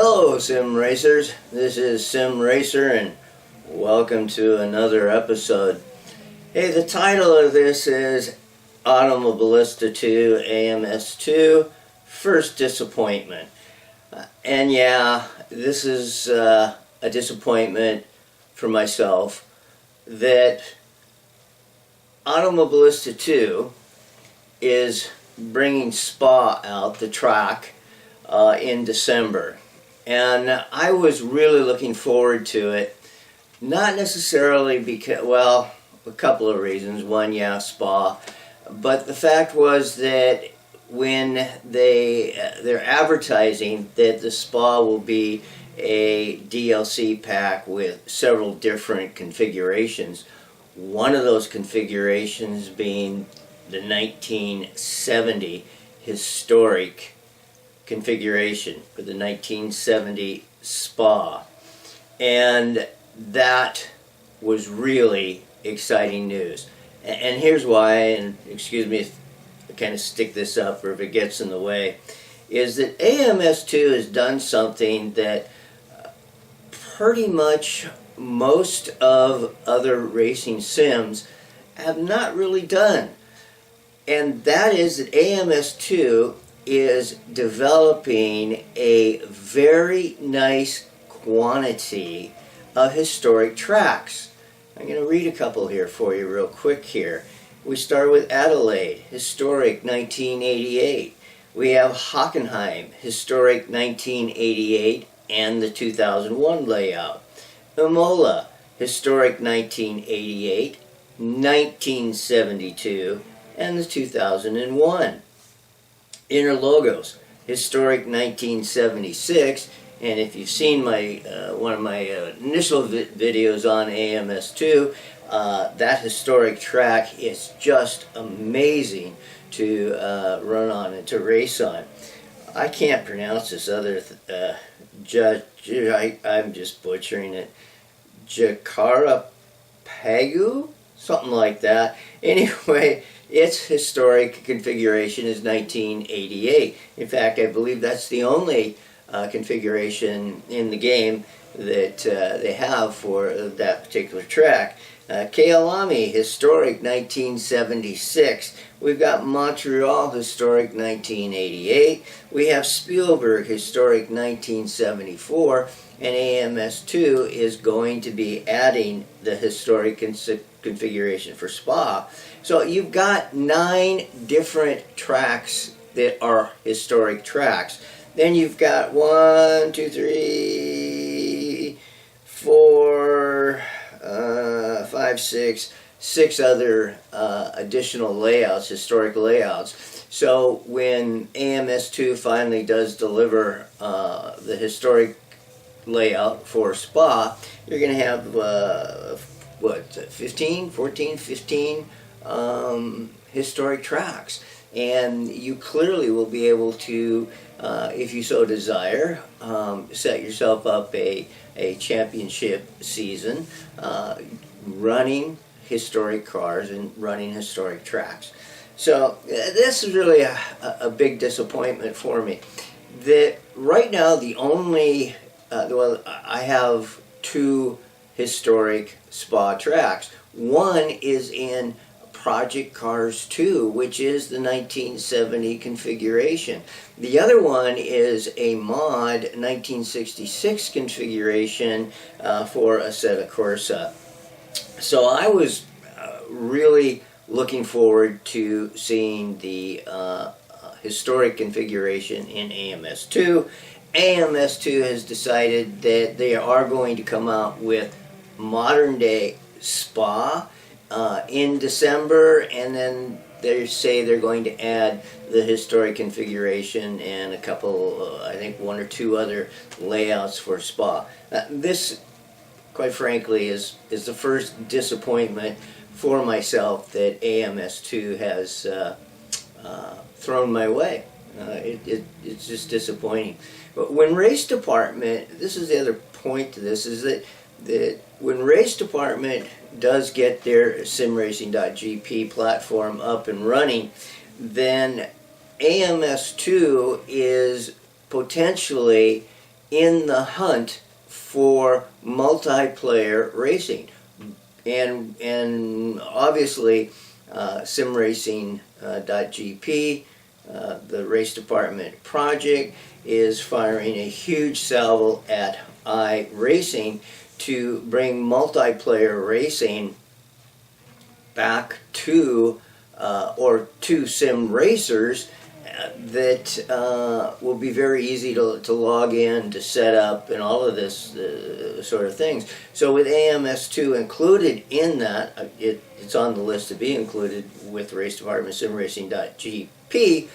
Hello Sim Racers, this is Sim Racer and welcome to another episode. Hey, the title of this is Automobilista 2 AMS 2 First Disappointment. And yeah, this is a disappointment for myself that Automobilista 2 is bringing Spa out, the track, in December. And I was really looking forward to it, not necessarily because, well, a couple of reasons. One, yeah, Spa, but the fact was that when they're advertising that the Spa will be a DLC pack with several different configurations, one of those configurations being the 1970 historic configuration for the 1970 Spa, and that was really exciting news. And here's why, and excuse me if I kind of stick this up or if it gets in the way, is that AMS2 has done something that pretty much most of other racing sims have not really done, and that is that AMS2 is developing a very nice quantity of historic tracks. I'm going to read a couple here for you real quick here. We start with Adelaide, historic 1988. We have Hockenheim, historic 1988 and the 2001 layout. Imola, historic 1988, 1972, and the 2001. Interlogos, historic 1976, and if you've seen my one of my initial videos on AMS2, that historic track is just amazing to run on and to race on. I can't pronounce this other, I'm just butchering it, Jakara Pagu? Something like that. Anyway, its historic configuration is 1988. In fact, I believe that's the only configuration in the game that they have for that particular track. Kealami, historic 1976. We've got Montreal, historic 1988. We have Spielberg, historic 1974. And AMS2 is going to be adding the historic configuration for Spa. So you've got 9 different tracks that are historic tracks. Then you've got 1, 2, 3, 4, 5, 6 other additional layouts, historic layouts. So when AMS2 finally does deliver the historic layout for Spa, you're going to have 15 historic tracks, and you clearly will be able to, if you so desire, set yourself up a championship season running historic cars and running historic tracks. So this is really a big disappointment for me, that right now the only well, I have 2 historic Spa tracks. One is in Project Cars 2, which is the 1970 configuration. The other one is a mod 1966 configuration for Assetto Corsa. So I was really looking forward to seeing the historic configuration in AMS2. AMS2 has decided that they are going to come out with modern day Spa in December, and then they say they're going to add the historic configuration and a couple, I think 1 or 2 other layouts for Spa. This, quite frankly, is the first disappointment for myself that AMS2 has thrown my way. It's just disappointing. But when Race Department, this is the other point to this, is that when Race Department does get their simracing.gp platform up and running, then AMS2 is potentially in the hunt for multiplayer racing. And obviously simracing.gp, the race department project, is firing a huge salvo at iRacing to bring multiplayer racing back to or to sim racers that will be very easy to log in, to set up, and all of this sort of things. So with AMS2 included in that, it's on the list to be included with Race Department simracing.gp,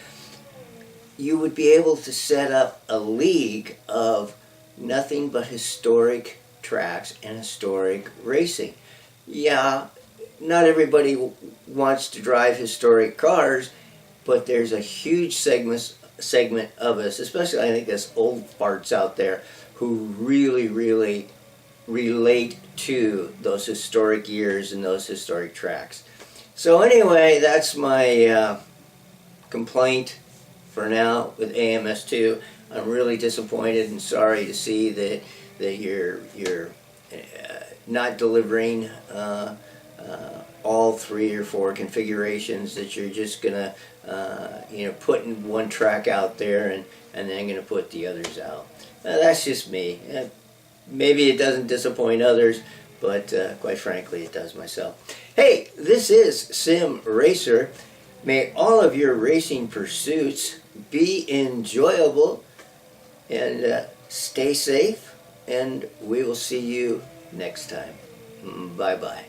you would be able to set up a league of nothing but historic tracks and historic racing. Yeah, not everybody wants to drive historic cars, but there's a huge segment of us, especially I think us old farts out there, who really, really relate to those historic years and those historic tracks. So anyway, that's my complaint for now with AMS2. I'm really disappointed and sorry to see that you're not delivering all 3 or 4 configurations, that you're just gonna putting one track out there and then gonna put the others out. That's just me. Maybe it doesn't disappoint others, but quite frankly it does myself. Hey, this is Sim Racer. May all of your racing pursuits be enjoyable, and stay safe, and we will see you next time. Bye bye.